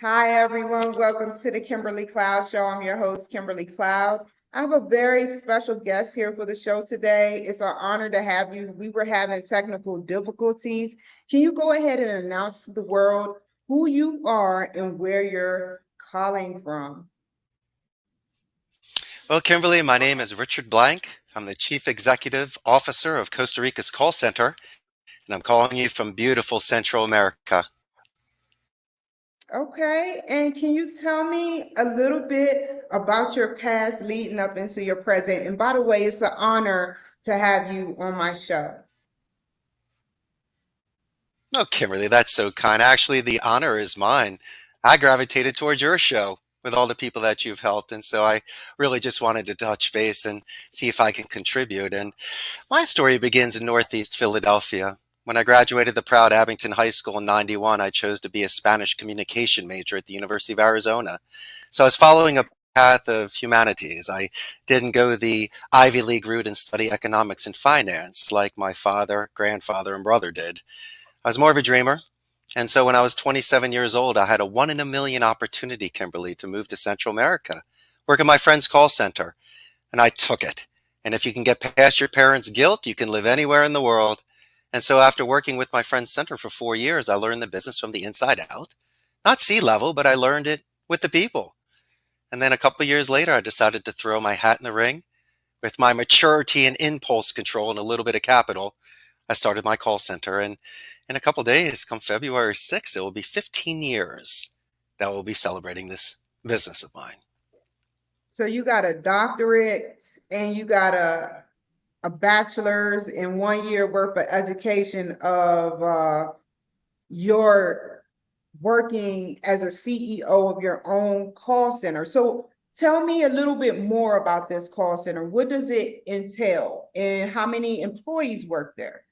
Hi, everyone. Welcome to the Kimberly Cloud Show. I'm your host, Kimberly Cloud. I have a very special guest here for the show today. It's an honor to have you. We were having technical difficulties. Can you go ahead and announce to the world who you are and where you're calling from? Well, Kimberly, my name is Richard Blank. I'm the Chief Executive Officer of Costa Rica's call center, and I'm calling you from beautiful Central America. Okay, and can you tell me a little bit about your past leading up into your present? And by the way, it's an honor to have you on my show. Oh, Kimberly, that's so kind. Actually, the honor is mine. I gravitated towards your show with all the people that you've helped, and so I really just wanted to touch base and see if I can contribute. And my story begins in Northeast Philadelphia. When I graduated the proud Abington High School in '91, I chose to be a Spanish communication major at the University of Arizona. So I was following a path of humanities. I didn't go the Ivy League route and study economics and finance like my father, grandfather, and brother did. I was more of a dreamer. And so when I was 27 years old, I had a one in a million opportunity, Kimberly, to move to Central America, work at my friend's call center. And I took it. And if you can get past your parents' guilt, you can live anywhere in the world. And so after working with my friend's center for 4 years, I learned the business from the inside out. Not sea level, but I learned it with the people. And then a couple of years later, I decided to throw my hat in the ring. With my maturity and impulse control and a little bit of capital, I started my call center. And in a couple of days, come February 6th, it will be 15 years that we'll be celebrating this business of mine. So you got a doctorate and you got a bachelor's in 1 year worth of education of your working as a CEO of your own call center. So tell me a little bit more about this call center. What does it entail and how many employees work there?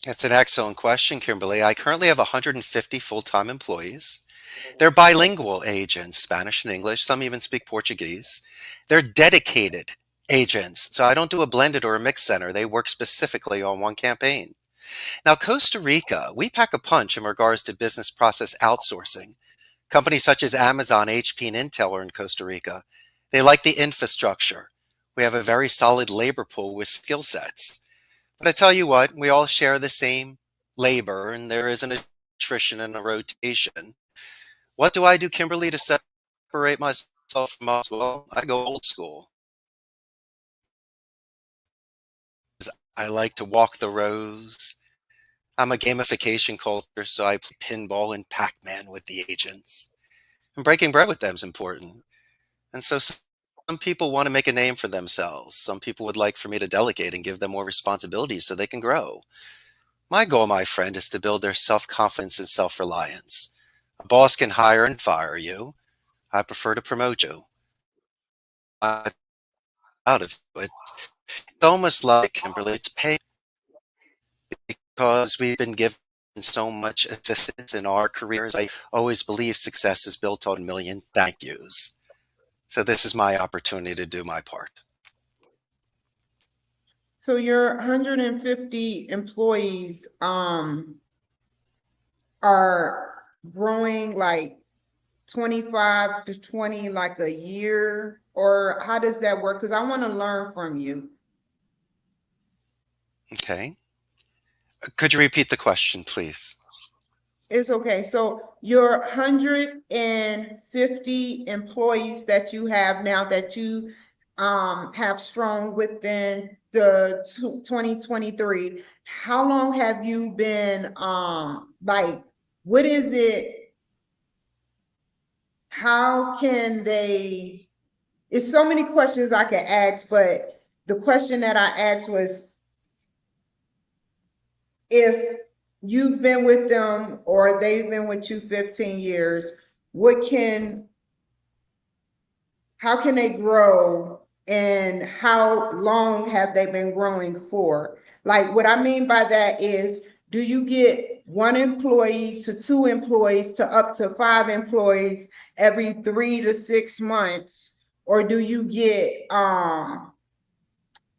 That's an excellent question, Kimberly. I currently have 150 full-time employees. They're bilingual agents, Spanish and English. Some even speak Portuguese. They're dedicated agents. So I don't do a blended or a mixed center. They work specifically on one campaign. Now, Costa Rica, we pack a punch in regards to business process outsourcing. Companies such as Amazon, HP, and Intel are in Costa Rica. They like the infrastructure. We have a very solid labor pool with skill sets. But I tell you what, we all share the same labor, and there is an attrition and a rotation. What do I do, Kimberly, to separate myself from us? Well, I go old school. I like to walk the rows. I'm a gamification culture, so I play pinball and Pac-Man with the agents. And breaking bread with them is important. And so some people want to make a name for themselves. Some people would like for me to delegate and give them more responsibilities so they can grow. My goal, my friend, is to build their self-confidence and self-reliance. A boss can hire and fire you. I prefer to promote you. Out of it. It's almost like, Kimberly, it's pay because we've been given so much assistance in our careers. I always believe success is built on a million thank yous. So this is my opportunity to do my part. So your 150 employees are growing like 25 to 20 like a year, or how does that work? Because I want to learn from you. Okay. Could you repeat the question, please? It's okay. So your 150 employees that you have now that you have strong within the 2023, how long have you been like what is it? How can they? It's so many questions I can ask, but the question that I asked was if you've been with them or they've been with you 15 years, what can, how can they grow and how long have they been growing for? Like what I mean by that is, do you get one employee to two employees to up to five employees every 3 to 6 months? Or do you get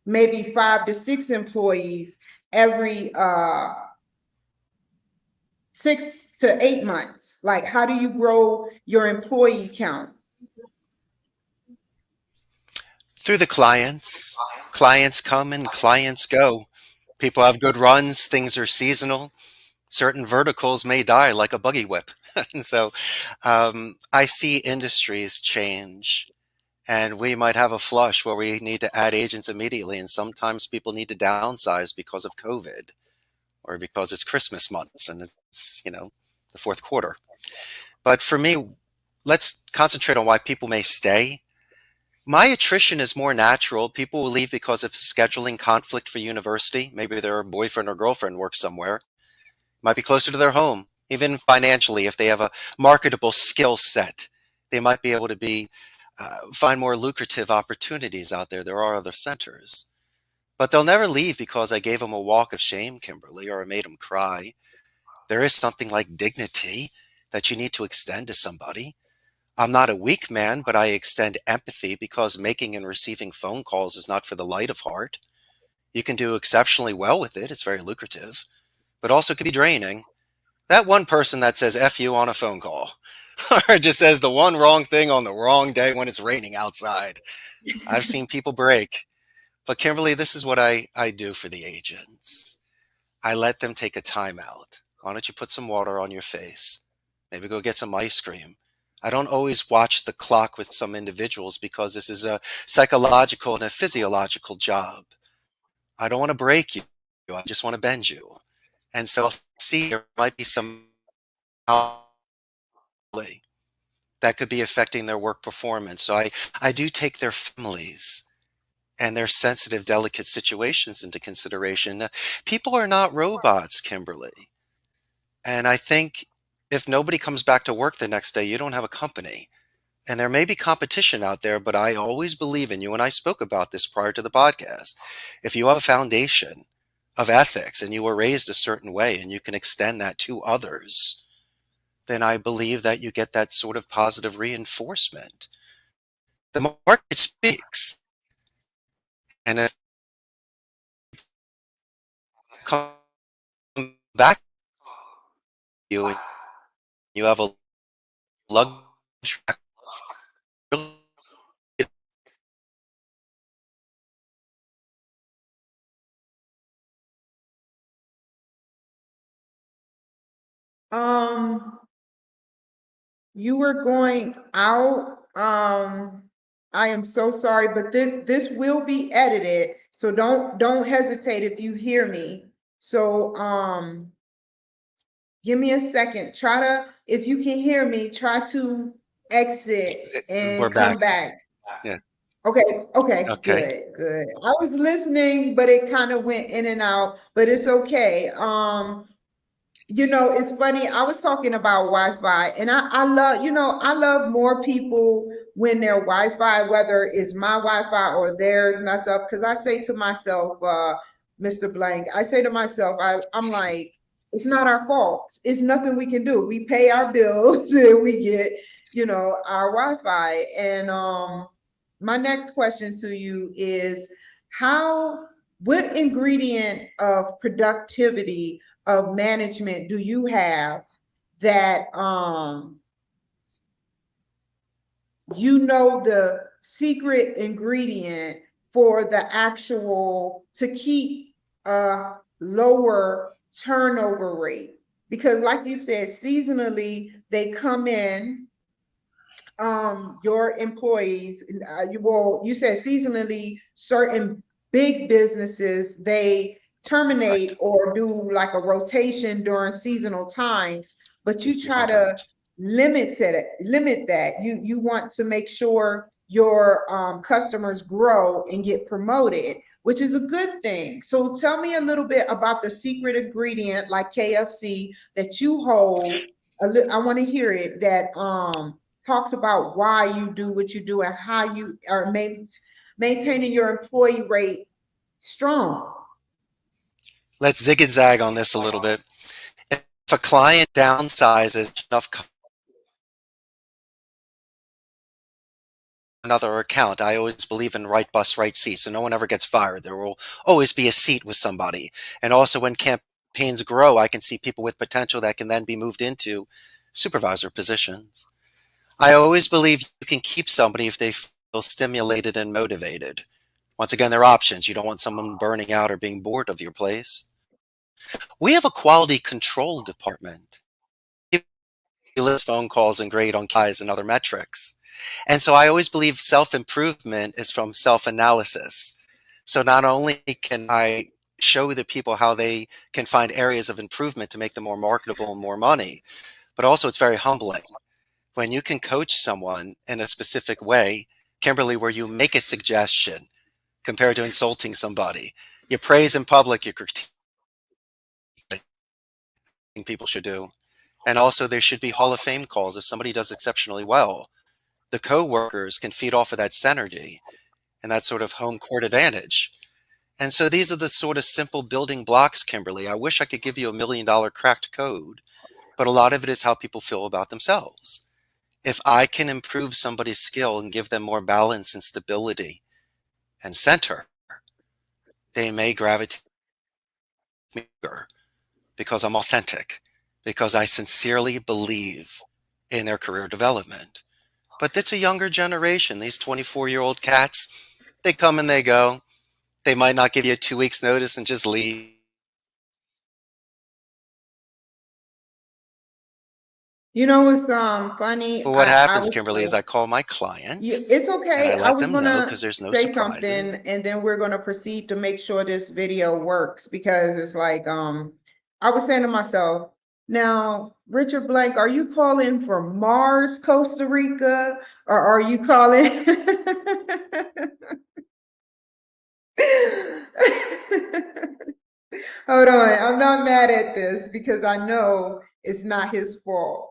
maybe 5 to 6 employees every 6 to 8 months? Like, how do you grow your employee count? Through the clients. Clients come and clients go. People have good runs, things are seasonal. Certain verticals may die like a buggy whip. And so I see industries change, and we might have a flush where we need to add agents immediately. And sometimes people need to downsize because of COVID or because it's Christmas months and it's, the fourth quarter. But for me, let's concentrate on why people may stay. My attrition is more natural. People will leave because of scheduling conflict for university. Maybe their boyfriend or girlfriend works somewhere. Might be closer to their home. Even financially, if they have a marketable skill set, they might be able to find more lucrative opportunities out there. There are other centers. But they'll never leave because I gave them a walk of shame, Kimberly, or I made them cry. There is something like dignity that you need to extend to somebody. I'm not a weak man, but I extend empathy because making and receiving phone calls is not for the light of heart. You can do exceptionally well with it. It's very lucrative, but also can be draining. That one person that says F you on a phone call or just says the one wrong thing on the wrong day when it's raining outside. I've seen people break. But Kimberly, this is what I do for the agents. I let them take a timeout. Why don't you put some water on your face? Maybe go get some ice cream. I don't always watch the clock with some individuals because this is a psychological and a physiological job. I don't want to break you. I just want to bend you. And so I'll see there might be some that could be affecting their work performance. So I do take their families and their sensitive, delicate situations into consideration. People are not robots, Kimberly. And I think if nobody comes back to work the next day, you don't have a company. And there may be competition out there, but I always believe in you. And I spoke about this prior to the podcast. If you have a foundation of ethics and you were raised a certain way and you can extend that to others, then I believe that you get that sort of positive reinforcement. The market speaks. And if you come back to you and you have a luxury, Um, you were going out. I am so sorry, but this will be edited, so don't hesitate if you hear me. So give me a second. Try to, if you can hear me, try to exit we're and back. come back. Yeah. Okay, okay, Okay. good, good. I was listening, but it kind of went in and out, but it's okay. It's funny. I was talking about Wi-Fi, and I love, I love more people when their Wi-Fi, whether it's my Wi-Fi or theirs, mess up. Because I say to myself, Mr. Blank, I say to myself, I'm like, it's not our fault. It's nothing we can do. We pay our bills and we get, our Wi-Fi. And my next question to you is, how, what ingredient of productivity of management do you have that the secret ingredient for the actual to keep a lower turnover rate? Because like you said, seasonally they come in, your employees, you said seasonally certain big businesses, they terminate Correct. or do like a rotation during seasonal times, but you try to Sometimes. limit that. You want to make sure your customers grow and get promoted, which is a good thing. So tell me a little bit about the secret ingredient like KFC that you hold. I want to hear it, that talks about why you do what you do and how you are maintaining your employee rate strong. Let's zig and zag on this a little bit. If a client downsizes enough another account, I always believe in right bus, right seat. So no one ever gets fired. There will always be a seat with somebody. And also when pains grow, I can see people with potential that can then be moved into supervisor positions. I always believe you can keep somebody if they feel stimulated and motivated. Once again, there are options. You don't want someone burning out or being bored of your place. We have a quality control department. He lists phone calls and grade on KPIs and other metrics. And so I always believe self improvement is from self analysis. So not only can I show the people how they can find areas of improvement to make them more marketable and more money, but also it's very humbling when you can coach someone in a specific way, Kimberly, where you make a suggestion compared to insulting somebody. You praise in public, you critique people should do. And also there should be Hall of Fame calls if somebody does exceptionally well. The co-workers can feed off of that synergy and that sort of home court advantage. And so these are the sort of simple building blocks, Kimberly. I wish I could give you $1 million cracked code, but a lot of it is how people feel about themselves. If I can improve somebody's skill and give them more balance and stability and center, they may gravitate to me because I'm authentic, because I sincerely believe in their career development. But it's a younger generation. These 24-year-old cats, they come and they go. They might not give you a 2 weeks notice and just leave. You know what's funny? But what I happens, was Kimberly, is I call my client it's and I okay. I let was them know gonna because there's no say surprising. something and then we're gonna proceed to make sure this video works because it's like I was saying to myself, now, Richard Blank, are you calling from Mars, Costa Rica, or are you calling? Hold on, I'm not mad at this because I know it's not his fault.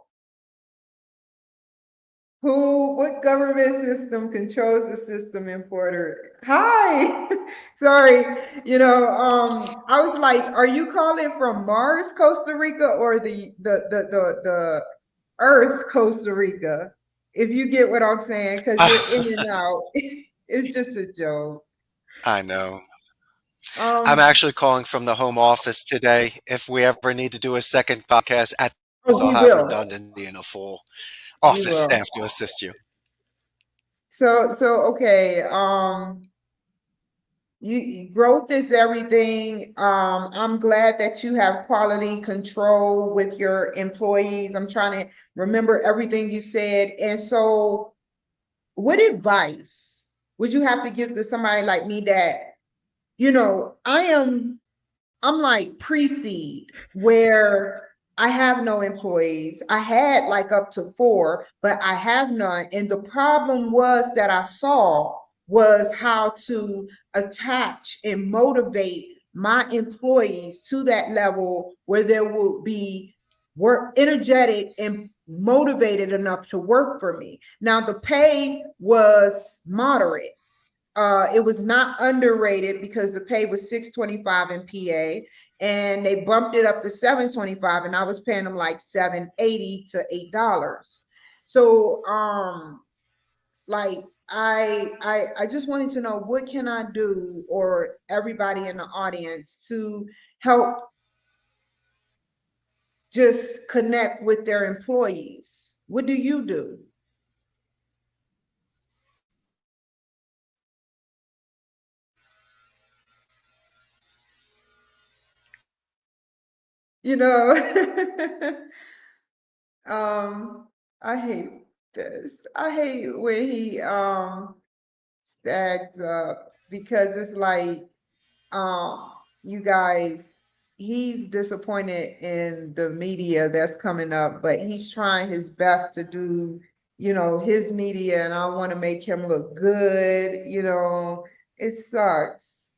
What government system controls the system in Puerto? Hi, sorry. I was like, are you calling from Mars, Costa Rica, or the Earth, Costa Rica? If you get what I'm saying, because you're in and out. It's just a joke. I know. I'm Um, actually calling from the home office today. If we ever need to do a second podcast at this, oh, I'll we have will. redundancy in a full We office will. staff to assist you. So okay. Growth is everything. I'm glad that you have quality control with your employees. I'm trying to remember everything you said. And so, what advice would you have to give to somebody like me that, I'm like pre-seed where I have no employees. I had like up to four, but I have none. And the problem was that I saw was how to attach and motivate my employees to that level where there will be work energetic and motivated enough to work for me. Now the pay was moderate. It was not underrated because the pay was 625 in PA, and they bumped it up to 725, and I was paying them like 780 to $8. So like I just wanted to know what can I do, or everybody in the audience, to help just connect with their employees. What do you do? You know, I hate this. I hate when he stacks up because it's like you guys, he's disappointed in the media that's coming up, but he's trying his best to do, his media, and I want to make him look good. It sucks.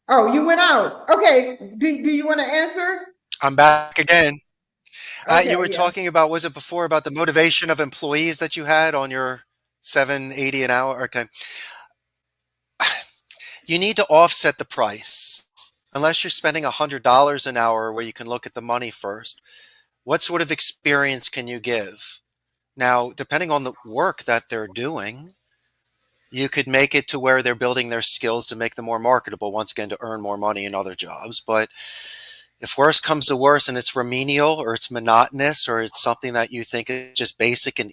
Oh, you went out. Okay. Do you want to answer? I'm back again. You Okay, were yeah. talking about, was it before about the motivation of employees that you had on your 780 an hour? Okay. You need to offset the price. Unless you're spending $100 an hour where you can look at the money first, what sort of experience can you give? Now, depending on the work that they're doing, you could make it to where they're building their skills to make them more marketable, once again, to earn more money in other jobs. But If worse comes to worse and it's remedial or it's monotonous or it's something that you think is just basic and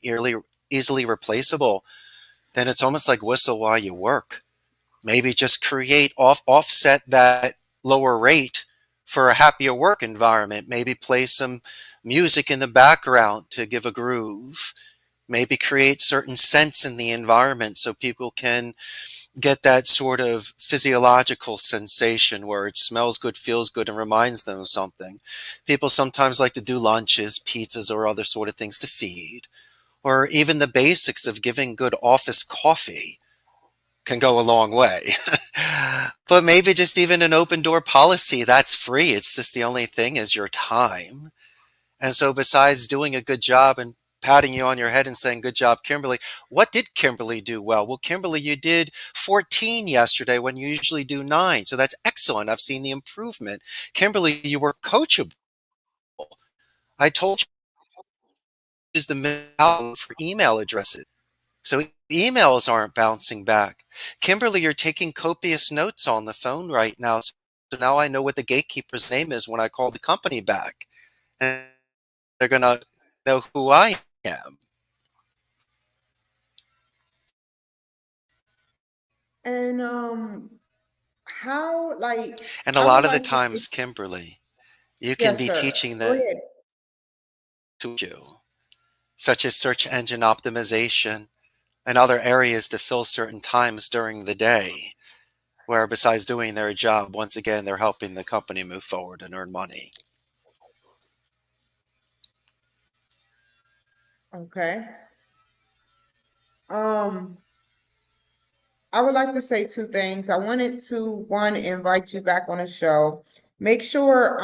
easily replaceable, then it's almost like whistle while you work. Maybe just create offset that lower rate for a happier work environment. Maybe play some music in the background to give a groove. Maybe create certain scents in the environment so people can get that sort of physiological sensation where it smells good, feels good, and reminds them of something. People sometimes like to do lunches, pizzas, or other sort of things to feed, or even the basics of giving good office coffee can go a long way. But maybe just even an open door policy that's free. It's just the only thing is your time. And so, besides doing a good job and patting you on your head and saying, "Good job, Kimberly," what did Kimberly do well? Well, Kimberly, you did 14 yesterday when you usually do 9. So that's excellent. I've seen the improvement. Kimberly, you were coachable. I told you to use the mail for email addresses. So emails aren't bouncing back. Kimberly, you're taking copious notes on the phone right now. So now I know what the gatekeeper's name is when I call the company back. And they're going to know who I am. And how like And a I would lot of the like to times, Kimberly, you can yes, be sir. teaching Go them ahead. to you, such as search engine optimization and other areas to fill certain times during the day, where besides doing their job, once again, they're helping the company move forward and earn money. Okay. Um, I would like to say two things. I wanted to one invite you back on the show. Make sure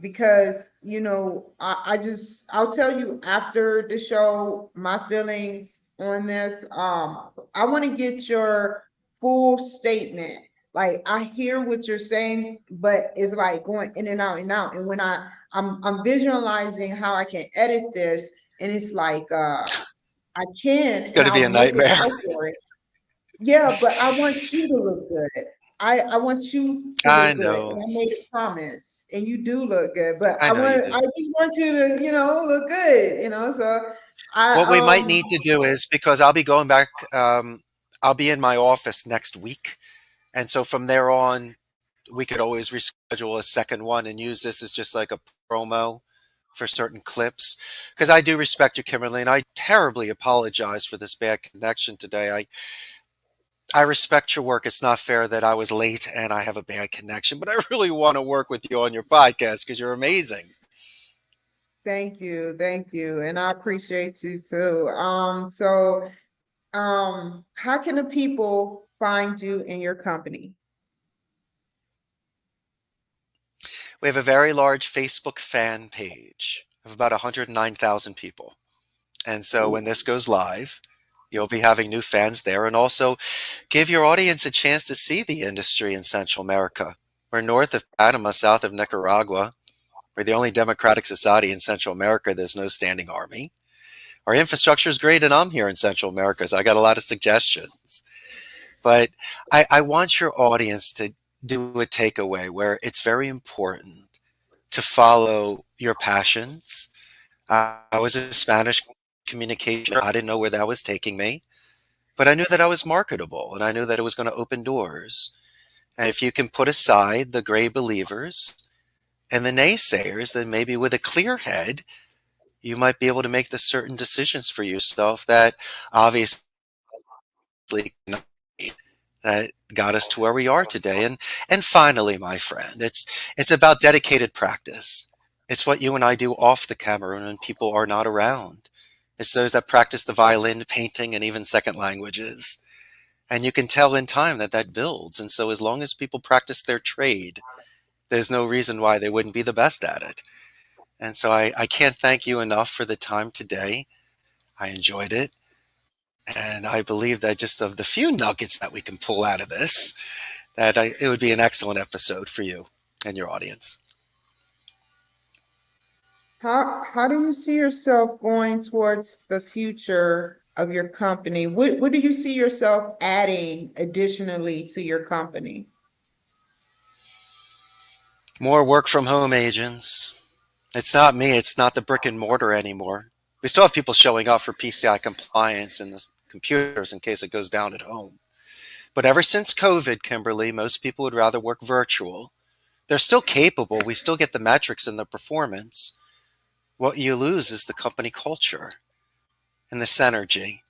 because I'll tell you after the show my feelings on this. I want to get your full statement. Like I hear what you're saying, but it's like going in and out and out. And when I'm visualizing how I can edit this, and it's like I can It's and going to be a I'll make it nightmare. out for it. Yeah, but I want you to look good. I want you to I look good, and know. I made a promise, and you do look good. But I know you I do. just want you to, look good, So I What we might need to do is because I'll be going back, I'll be in my office next week. And so from there on, we could always reschedule a second one and use this as just like a promo for certain clips. Because I do respect you, Kimberly, and I terribly apologize for this bad connection today. I respect your work. It's not fair that I was late and I have a bad connection, but I really want to work with you on your podcast because you're amazing. thank you, and I appreciate you too. How can the people find you in your company? We have a very large Facebook fan page of about 109,000 people. And so when this goes live, you'll be having new fans there and also give your audience a chance to see the industry in Central America. We're north of Panama, south of Nicaragua. We're the only democratic society in Central America. There's no standing army. Our infrastructure is great, and I'm here in Central America, so I got a lot of suggestions. But I want your audience to do a takeaway where it's very important to follow your passions. I was a Spanish communication. I didn't know where that was taking me, but I knew that I was marketable and I knew that it was going to open doors. And if you can put aside the gray believers and the naysayers, then maybe with a clear head, you might be able to make the certain decisions for yourself that obviously that got us to where we are today. And finally, my friend, it's about dedicated practice. It's what you and I do off the camera when people are not around. It's those that practice the violin, painting, and even second languages. And you can tell in time that that builds. And so as long as people practice their trade, there's no reason why they wouldn't be the best at it. And so I can't thank you enough for the time today. I enjoyed it. And I believe that just of the few nuggets that we can pull out of this, it would be an excellent episode for you and your audience. How do you see yourself going towards the future of your company? What do you see yourself adding additionally to your company? More work from home agents. It's not me, it's not the brick and mortar anymore. We still have people showing up for PCI compliance and the computers in case it goes down at home. But ever since COVID, Kimberly, most people would rather work virtual. They're still capable, we still get the metrics and the performance. What you lose is the company culture and the synergy.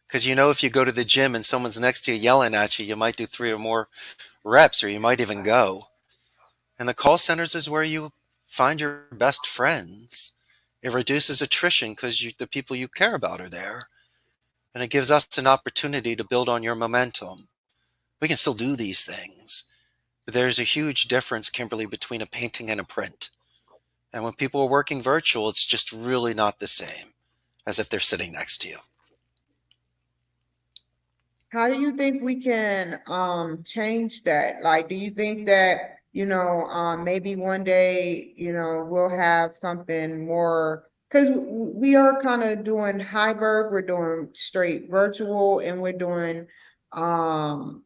Because you know, if you go to the gym and someone's next to you yelling at you, you might do three or more reps, or you might even go. And the call centers is where you find your best friends. It reduces attrition because the people you care about are there. And it gives us an opportunity to build on your momentum. We can still do these things. But there's a huge difference, Kimberly, between a painting and a print. And when people are working virtual, it's just really not the same as if they're sitting next to you. How do you think we can change that? Like, do you think that, maybe one day, we'll have something more, because we are kind of doing hybrid, we're doing straight virtual, and we're doing um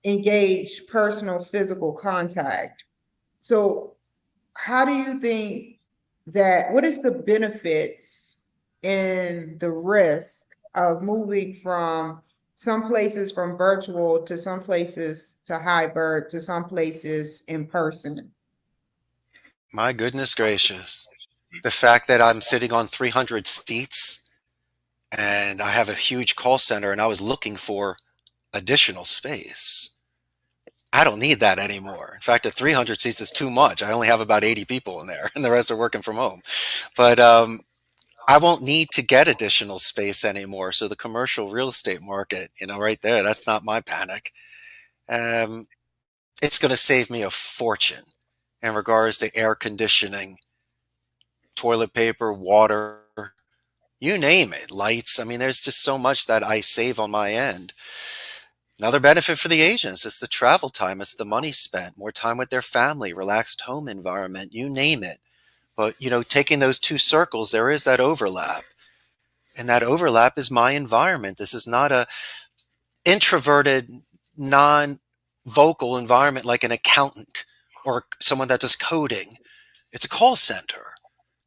engaged personal physical contact. So how do you think that, what is the benefits and the risk of moving from some places from virtual to some places to hybrid to some places in person? My goodness gracious. The fact that I'm sitting on 300 seats and I have a huge call center and I was looking for additional space. I don't need that anymore. In fact, at 300 seats is too much. I only have about 80 people in there and the rest are working from home. But I won't need to get additional space anymore. So the commercial real estate market, right there, that's not my panic. Um, it's going to save me a fortune in regards to air conditioning, toilet paper, water, you name it, lights. I mean, there's just so much that I save on my end. Another benefit for the agents is the travel time, it's the money spent, more time with their family, relaxed home environment, you name it. But, taking those two circles, there is that overlap. And that overlap is my environment. This is not a introverted, non-vocal environment like an accountant or someone that does coding. It's a call center.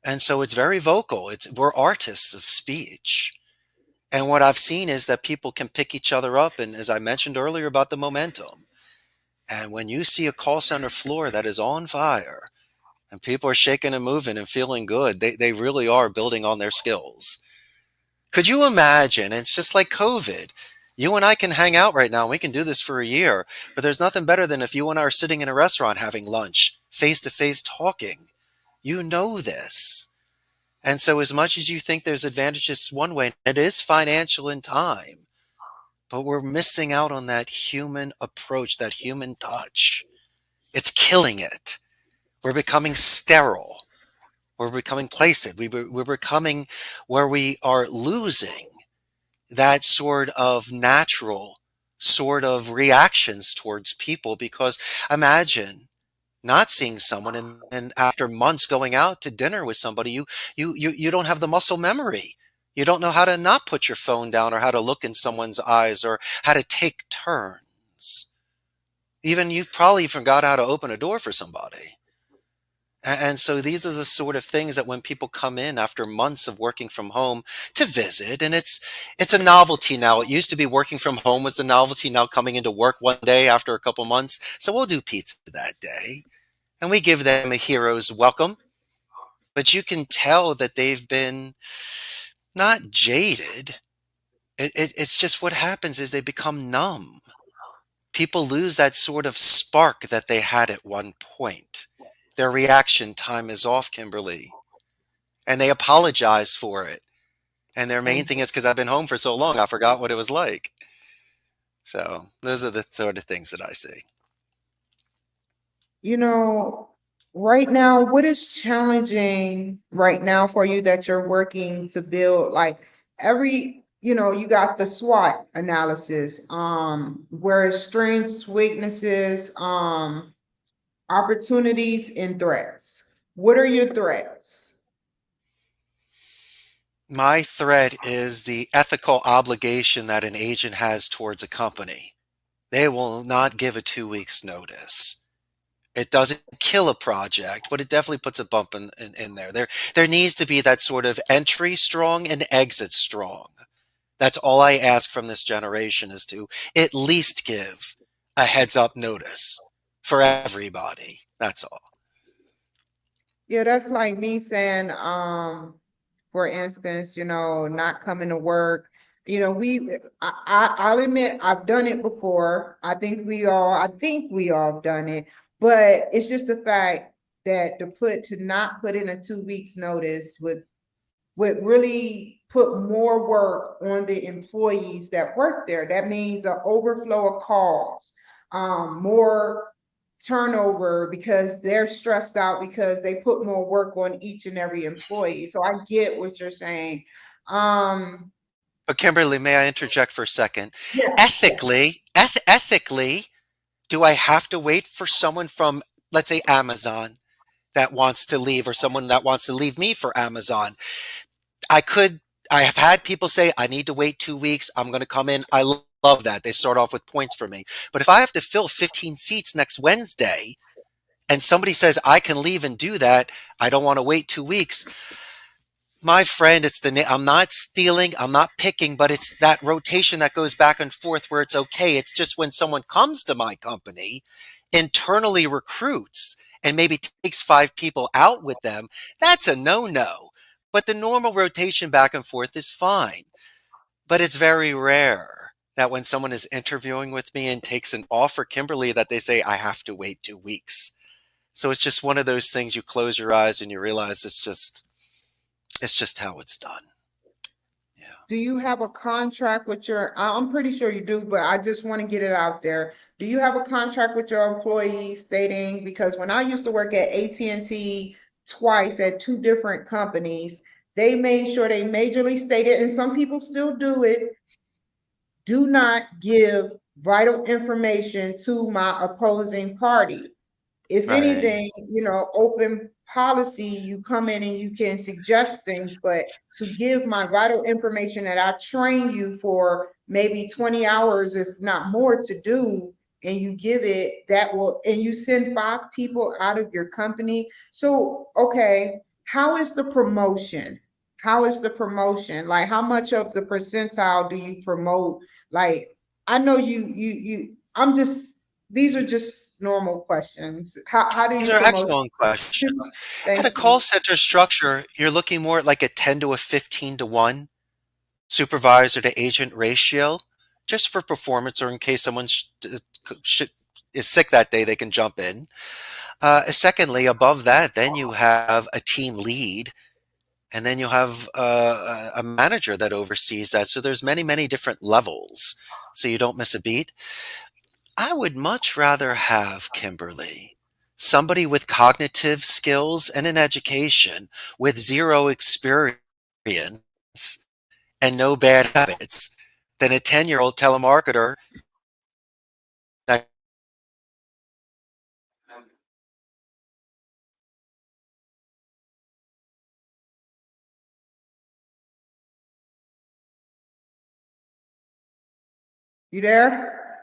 And so it's very vocal. We're artists of speech. And what I've seen is that people can pick each other up. And as I mentioned earlier about the momentum, and when you see a call center floor that is on fire and people are shaking and moving and feeling good, they really are building on their skills. Could you imagine? It's just like COVID. You and I can hang out right now. And we can do this for a year, but there's nothing better than if you and I are sitting in a restaurant having lunch, face to face talking. You know this. And so as much as you think there's advantages one way, it is financial and time, but we're missing out on that human approach, that human touch. It's killing it. We're becoming sterile. We're becoming placid. We're becoming where we are losing that sort of natural sort of reactions towards people because imagine not seeing someone and after months going out to dinner with somebody you don't have the muscle memory. You don't know how to not put your phone down or how to look in someone's eyes or how to take turns. Even you probably forgot how to open a door for somebody. And so these are the sort of things that when people come in after months of working from home to visit, and it's a novelty now. It used to be working from home was the novelty. Now coming into work one day after a couple months. So we'll do pizza that day, and we give them a hero's welcome. But you can tell that they've been not jaded. It's just what happens is they become numb. People lose that sort of spark that they had at one point. Their reaction time is off, Kimberly, and they apologize for it. And their main And thing is because I've been home for so long, I forgot what it was like. So those are the sort of things that I see. you know, right now, what is challenging right now for you that you're working to build? Like you got the SWOT analysis, where strengths, weaknesses, opportunities, and threats. What are your threats? My threat is the ethical obligation that an agent has towards a company. They will not give a 2 weeks notice. It doesn't kill a project, but it definitely puts a bump in there. There needs to be that sort of entry strong and exit strong. That's all I ask from this generation is to at least give a heads up notice for everybody. That's all. Yeah, that's like me saying, for instance, not coming to work. I'll admit I've done it before. I think we all have done it, but it's just the fact that to not put in a 2 weeks notice would really put more work on the employees that work there. That means an overflow of calls, more turnover because they're stressed out because they put more work on each and every employee. So I get what you're saying. Um, But Kimberly, may I interject for a second? yes, yes. Ethically, do I have to wait for someone from, let's say, Amazon that wants to leave or someone that wants to leave me for Amazon? I could, I have had people say, I need to wait 2 weeks. I'm going to come in. Love that. They start off with points for me. But if I have to fill 15 seats next Wednesday and somebody says I can leave and do that, I don't want to wait 2 weeks. My friend, I'm not stealing, I'm not picking, but it's that rotation that goes back and forth where it's okay. It's just when someone comes to my company, internally recruits, and maybe takes 5 people out with them, that's a no-no. But the normal rotation back and forth is fine. But it's very rare that when someone is interviewing with me and takes an offer, Kimberly, that they say, I have to wait 2 weeks. So it's just one of those things you close your eyes and you realize it's just how it's done. Yeah. Do you have a contract with I'm pretty sure you do, but I just want to get it out there. Do you have a contract with your employees stating, because when I used to work at AT&T twice at two different companies, they made sure they majorly stated, and some people still do it, do not give vital information to my opposing party. If Right. anything, open policy, you come in and you can suggest things, but to give my vital information that I train you for maybe 20 hours, if not more, to do, and you give it, and you send 5 people out of your company. So, okay, how is the promotion? How is the promotion? Like, how much of the percentile do you promote? Like, I know I'm just, these are just normal questions. How do These you are promote? excellent questions. At a Thank call you. center structure, you're looking more at like a 10 to a 15 to 1 supervisor to agent ratio, just for performance or in case someone sh- is sick that day, they can jump in. Secondly, above that, then you have a team lead, and then you have a manager that oversees that. So there's many, many different levels. So you don't miss a beat. I would much rather have, Kimberly, somebody with cognitive skills and an education with zero experience and no bad habits than a 10-year-old telemarketer that You there?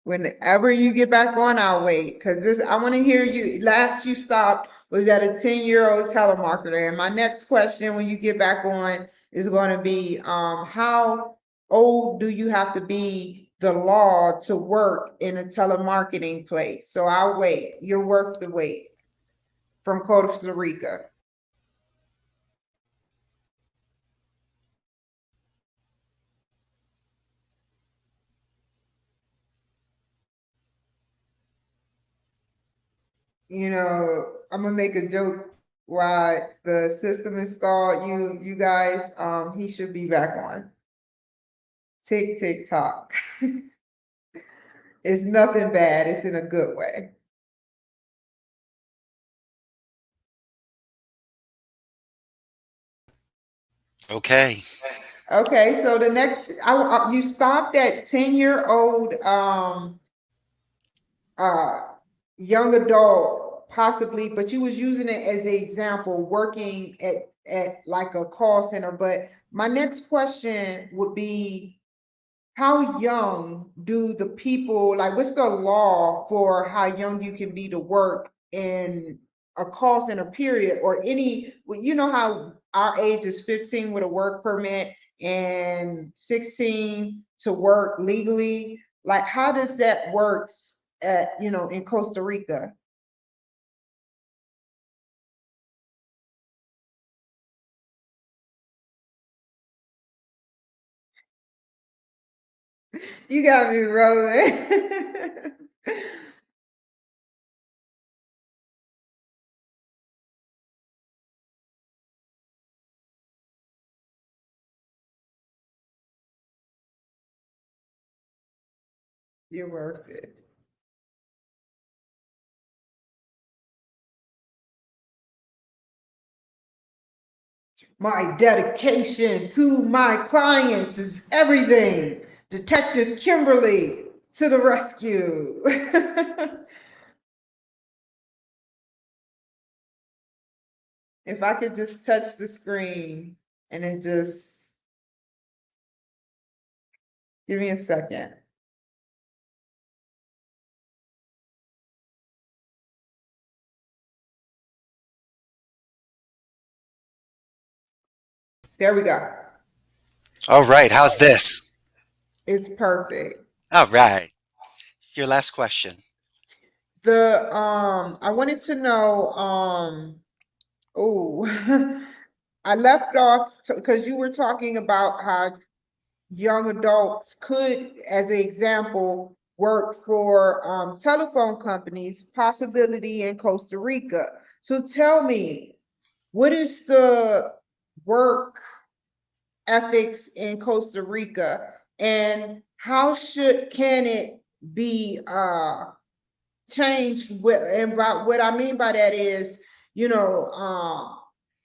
Whenever you get back on, I'll wait. Because I want to hear you. Last you stopped was at a 10-year-old telemarketer. And my next question when you get back on is going to be, how old do you have to be the law to work in a telemarketing place? So I'll wait. You're worth the wait from Costa Rica. I'm gonna make a joke while the system is stalled. You guys, he should be back on. Tick, tick, tock. It's nothing bad. It's in a good way. okay. Okay, so the next, you stopped at 10-year-old, uh, young adult, possibly, but you was using it as an example, working at like a call center. But my next question would be, how young do the people, like, what's the law for how young you can be to work in a course in a period or any, well, you know how our age is 15 with a work permit and 16 to work legally? Like, how does that works at, in Costa Rica? You got me rolling. You're worth it. My dedication to my clients is everything. Detective Kimberly to the rescue. If I could just touch the screen and then just give me a second. There we go. All right, how's this? It's perfect. All right, your last question. I wanted to know, oh, I left off because you were talking about how young adults could, as an example, work for telephone companies, possibility in Costa Rica. So tell me, what is the work ethics in Costa Rica, and how should can it be changed? And by what I mean by that is, you know,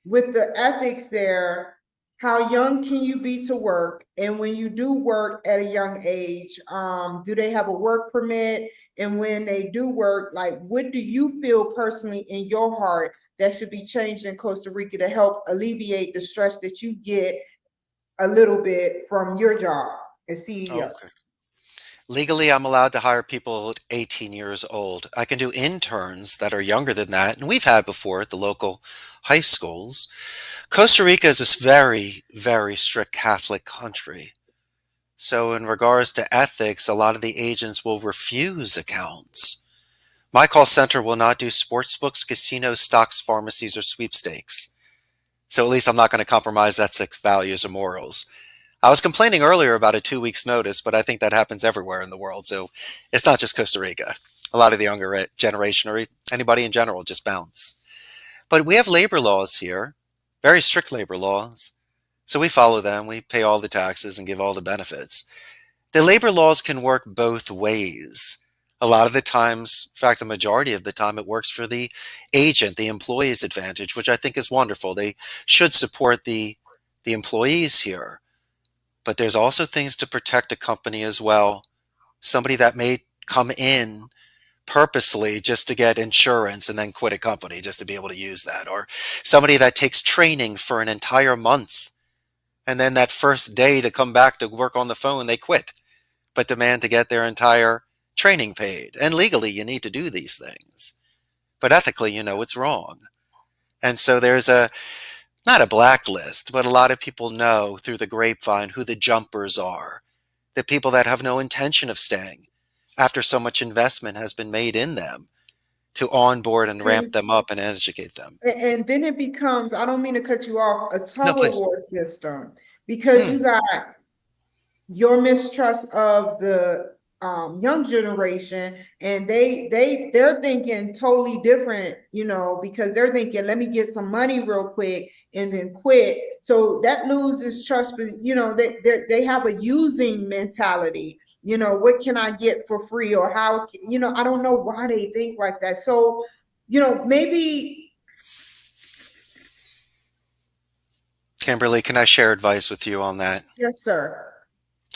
with the ethics there, how young can you be to work? And when you do work at a young age, do they have a work permit? And when they do work, like, what do you feel personally in your heart that should be changed in Costa Rica to help alleviate the stress that you get a little bit from your job as CEO? Okay. Legally, I'm allowed to hire people 18 years old. I can do interns that are younger than that, and we've had before at the local high schools. Costa Rica is this very, very strict Catholic country. So, in regards to ethics, a lot of the agents will refuse accounts. My call center will not do sports books, casinos, stocks, pharmacies, or sweepstakes. So, at least I'm not going to compromise ethics, values, or morals. I was complaining earlier about a 2 weeks notice, but I think that happens everywhere in the world. So it's not just Costa Rica. A lot of the younger generation or anybody in general just bounce. But we have labor laws here, very strict labor laws. So we follow them. We pay all the taxes and give all the benefits. The labor laws can work both ways. A lot of the times, in fact, the majority of the time, it works for the agent, the employee's advantage, which I think is wonderful. They should support the employees here. But there's also things to protect a company as well. Somebody that may come in purposely just to get insurance and then quit a company just to be able to use that. Or somebody that takes training for an entire month and then that first day to come back to work on the phone, they quit, but demand to get their entire training paid. And legally, you need to do these things. But ethically, you know it's wrong. And so there's not a blacklist, but a lot of people know through the grapevine who the jumpers are, the people that have no intention of staying after so much investment has been made in them to onboard and ramp them up and educate them. And then it becomes, I don't mean to cut you off, a No, tug of please. war system, because you Hmm. got your mistrust of the young generation, and they're thinking totally different, because they're thinking, let me get some money real quick and then quit. So that loses trust, but they have a using mentality. What can I get for free, or how, I don't know why they think like that. So, maybe. Kimberly, can I share advice with you on that? Yes, sir.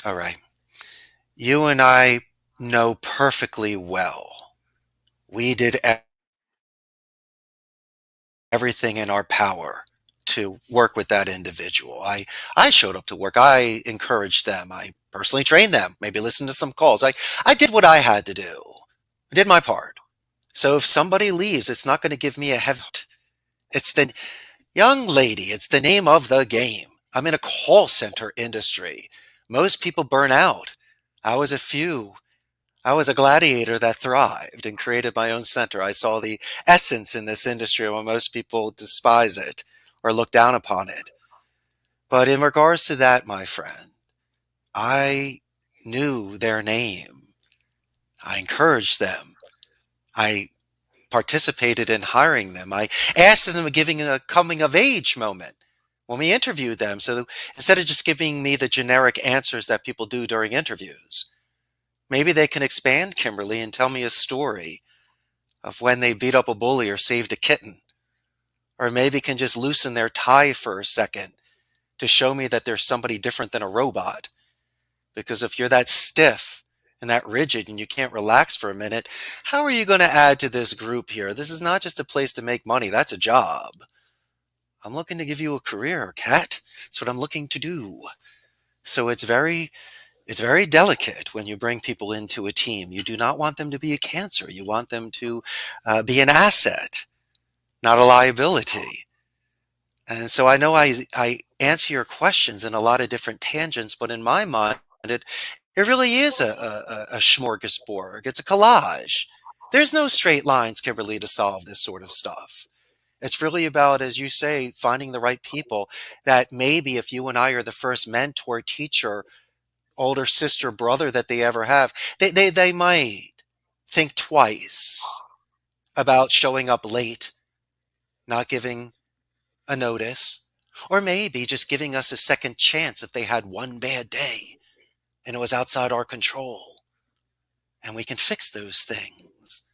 All right. You and I know perfectly well we did everything in our power to work with that individual. I showed up to work. I encouraged them. I personally train them, maybe listen to some calls. I did what I had to do. I did my part. So if somebody leaves, it's not going to give me a heavy. It's the young lady, it's the name of the game. I'm in a call center industry. Most people burn out. I was a few. I was a gladiator that thrived and created my own center. I saw the essence in this industry where most people despise it or look down upon it. But in regards to that, my friend, I knew their name. I encouraged them. I participated in hiring them. I asked them giving a coming of age moment when we interviewed them. So instead of just giving me the generic answers that people do during interviews, maybe they can expand, Kimberly, and tell me a story of when they beat up a bully or saved a kitten. Or maybe can just loosen their tie for a second to show me that there's somebody different than a robot. Because if you're that stiff and that rigid and you can't relax for a minute, how are you going to add to this group here? This is not just a place to make money, that's a job. I'm looking to give you a career, Kat. That's what I'm looking to do. So it's very delicate when you bring people into a team. You do not want them to be a cancer. You want them to be an asset, not a liability. And so I know I answer your questions in a lot of different tangents, but in my mind, it really is a smorgasbord. It's a collage. There's no straight lines, Kimberly, to solve this sort of stuff. It's really about, as you say, finding the right people that maybe if you and I are the first mentor, teacher, older sister, brother that they ever have, they might think twice about showing up late, not giving a notice, or maybe just giving us a second chance if they had one bad day and it was outside our control and we can fix those things.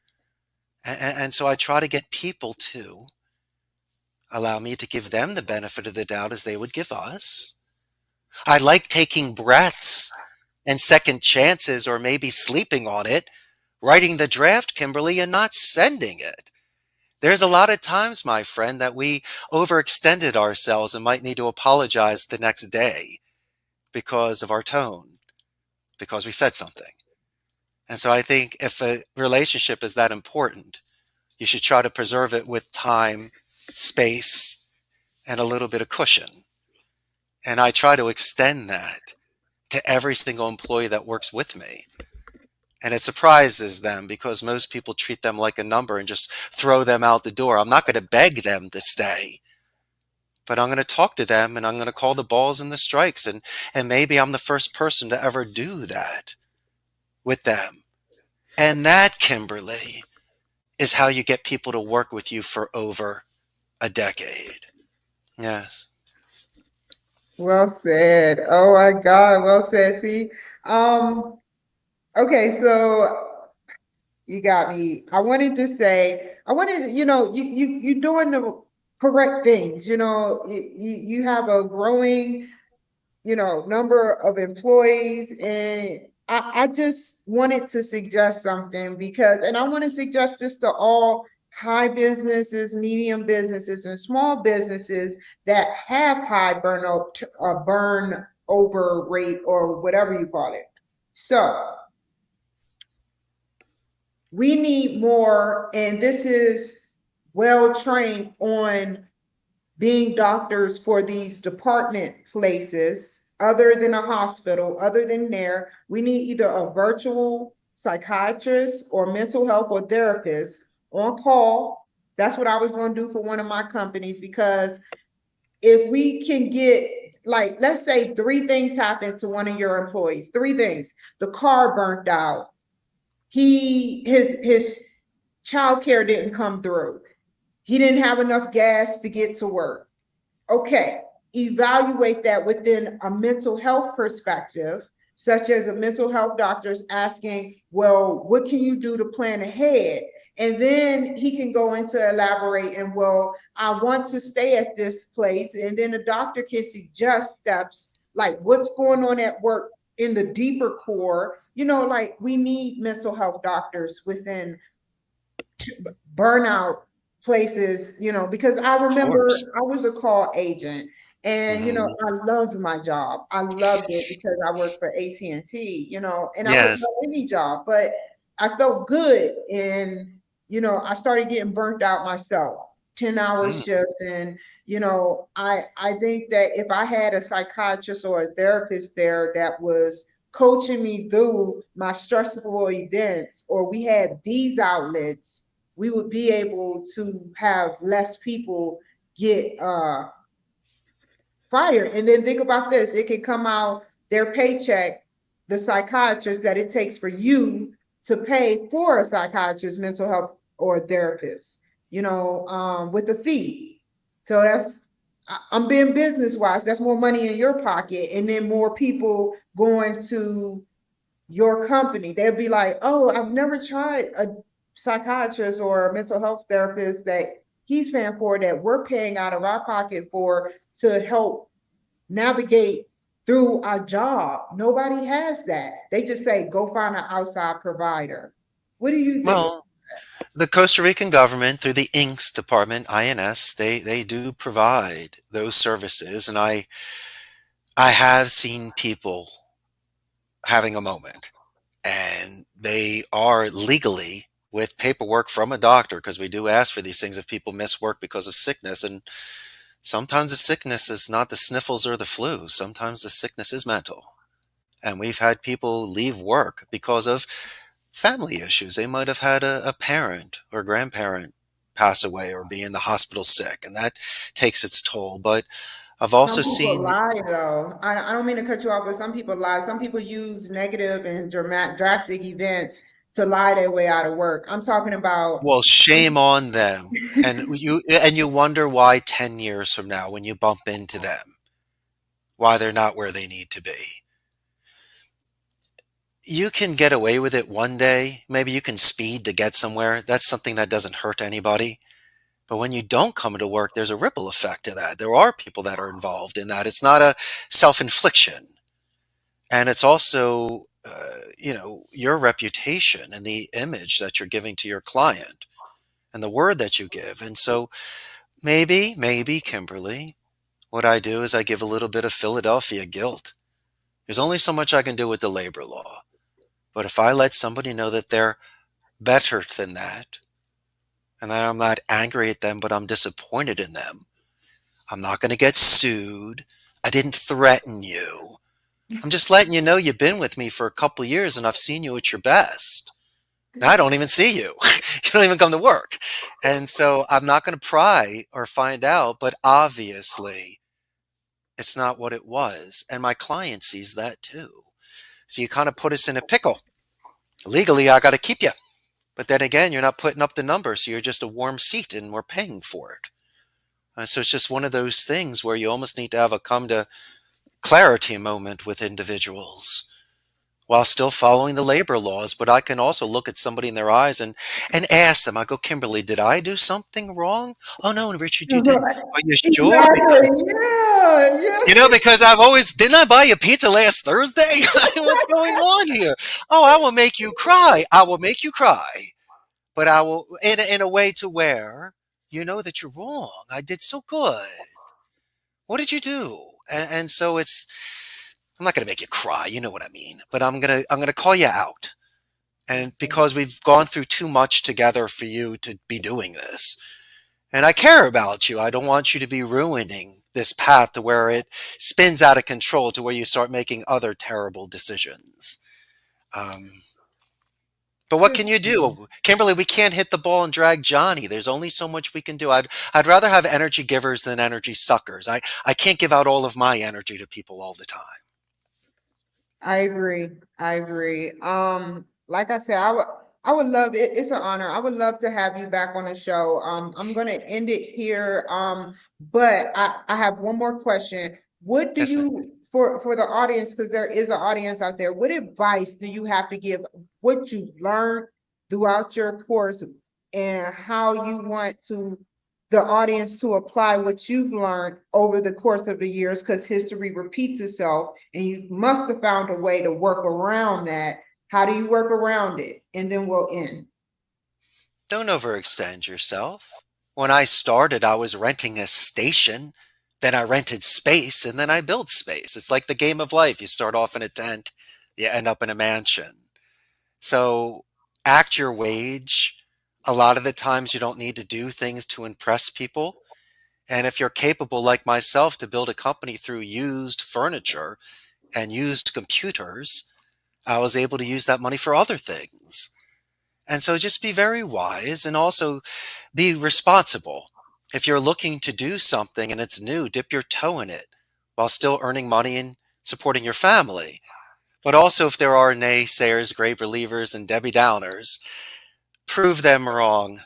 And so I try to get people to allow me to give them the benefit of the doubt as they would give us. I like taking breaths and second chances or maybe sleeping on it, writing the draft, Kimberly, and not sending it. There's a lot of times, my friend, that we overextended ourselves and might need to apologize the next day because of our tone, because we said something. And so I think if a relationship is that important, you should try to preserve it with time, space, and a little bit of cushion. And I try to extend that to every single employee that works with me. And it surprises them because most people treat them like a number and just throw them out the door. I'm not going to beg them to stay, but I'm going to talk to them and I'm going to call the balls and the strikes. And maybe I'm the first person to ever do that with them. And that, Kimberly, is how you get people to work with you for over a decade. Yes. Well said. Oh my God, well said. See, um, okay, so you got me. I wanted to say, I wanted, you doing the correct things. You have a growing, number of employees, and I just wanted to suggest something because, and I want to suggest this to all high businesses, medium businesses, and small businesses that have high burnout, burn over rate or whatever you call it. So we need more, and this is well trained on being doctors for these department places other than a hospital, other than there. We need either a virtual psychiatrist or mental health or therapist on call. That's what I was going to do for one of my companies because if we can get, like, let's say three things happen to one of your employees, three things. The car burnt out. His child care didn't come through. He didn't have enough gas to get to work. Okay, evaluate that within a mental health perspective, such as a mental health doctor's asking, well, what can you do to plan ahead? And then he can go into elaborate and, well, I want to stay at this place. And then the doctor can suggest steps like what's going on at work in the deeper core. Like we need mental health doctors within burnout places, because I Of course. remember I was a call agent And Hmm. I loved my job. I loved it because I worked for AT&T, and I would Yes. love any job, but I felt good. And I started getting burnt out myself, 10-hour Mm. shifts. And I think that if I had a psychiatrist or a therapist there that was coaching me through my stressful events, or we had these outlets, we would be able to have less people get fired. And then think about this, it can come out their paycheck, the psychiatrist, that it takes for you to pay for a psychiatrist, mental health, or a therapist, with a fee. So I'm being business wise, that's more money in your pocket, and then more people going to your company. They'll be like, oh, I've never tried a psychiatrist or a mental health therapist that he's paying for, that we're paying out of our pocket for, to help navigate through our job. Nobody has that. They just say, go find an outside provider. What do you think? Well, the Costa Rican government, through the INCS department, INS, they do provide those services, and I have seen people having a moment, and they are legally with paperwork from a doctor, because we do ask for these things if people miss work because of sickness. And sometimes the sickness is not the sniffles or the flu. Sometimes the sickness is mental. And we've had people leave work because of family issues. They might have had a parent or grandparent pass away or be in the hospital sick, and that takes its toll. But I've Some also people seen, lie, though. I don't mean to cut you off, but some people lie. Some people use negative and drastic events to lie their way out of work. I'm talking about. well, shame on them. And you wonder why 10 years from now, when you bump into them, why they're not where they need to be. You can get away with it one day. Maybe you can speed to get somewhere. That's something that doesn't hurt anybody. But when you don't come to work, there's a ripple effect to that. There are people that are involved in that. It's not a self-infliction. And it's also, your reputation and the image that you're giving to your client and the word that you give. And so maybe, Kimberly, what I do is I give a little bit of Philadelphia guilt. There's only so much I can do with the labor law. But if I let somebody know that they're better than that, and that I'm not angry at them, but I'm disappointed in them, I'm not going to get sued. I didn't threaten you. I'm just letting you know you've been with me for a couple of years and I've seen you at your best. Now I don't even see you. You don't even come to work. And so I'm not going to pry or find out, but obviously it's not what it was. And my client sees that too. So you kind of put us in a pickle. Legally, I got to keep you. But then again, you're not putting up the numbers. So you're just a warm seat and we're paying for it. So it's just one of those things where you almost need to have a come to clarity moment with individuals while still following the labor laws. But I can also look at somebody in their eyes and ask them, I go, Kimberly, did I do something wrong? Oh, no, Richard, you didn't. Are you sure? Exactly. Because, Yeah, yeah. because I've always, didn't I buy you pizza last Thursday? What's going on here? Oh, I will make you cry. I will make you cry. But I will, in a way to where you know that you're wrong. I did so good. What did you do? And so I'm not going to make you cry. You know what I mean. But I'm going to call you out. And because we've gone through too much together for you to be doing this. And I care about you. I don't want you to be ruining this path to where it spins out of control to where you start making other terrible decisions. Um, but what can Just you do? Kimberly, we can't hit the ball and drag Johnny. There's only so much we can do. I'd rather have energy givers than energy suckers. I can't give out all of my energy to people all the time. I agree. I agree. Like I said, I would love it. It's an honor. I would love to have you back on the show. I'm gonna end it here. But I have one more question. What do Yes, ma'am. you, for the audience, because there is an audience out there, what advice do you have to give, what you've learned throughout your course, and how you want to the audience to apply what you've learned over the course of the years, because history repeats itself and you must have found a way to work around that. How do you work around it? And then we'll end. Don't overextend yourself. When I started, I was renting a station. Then I rented space and then I built space. It's like the game of life. You start off in a tent, you end up in a mansion. So act your wage. A lot of the times you don't need to do things to impress people. And if you're capable, like myself, to build a company through used furniture and used computers, I was able to use that money for other things. And so just be very wise and also be responsible. If you're looking to do something and it's new, dip your toe in it while still earning money and supporting your family. But also, if there are naysayers, great believers, and Debbie Downers, prove them wrong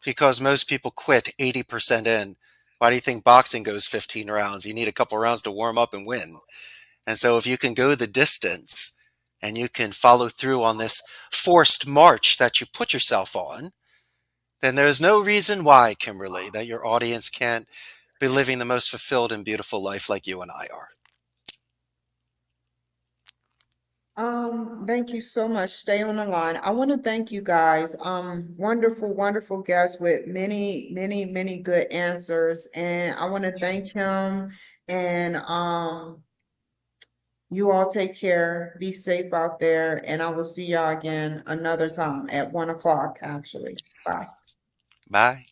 because most people quit 80% in. Why do you think boxing goes 15 rounds? You need a couple rounds to warm up and win. And so, if you can go the distance and you can follow through on this forced march that you put yourself on, then there's no reason why, Kimberly, that your audience can't be living the most fulfilled and beautiful life like you and I are. Thank you so much. Stay on the line. I want to thank you guys. Wonderful, wonderful guests with many, many, many good answers. And I want to thank him. And you all take care. Be safe out there. And I will see y'all again another time at 1 o'clock, actually. Bye. Bye.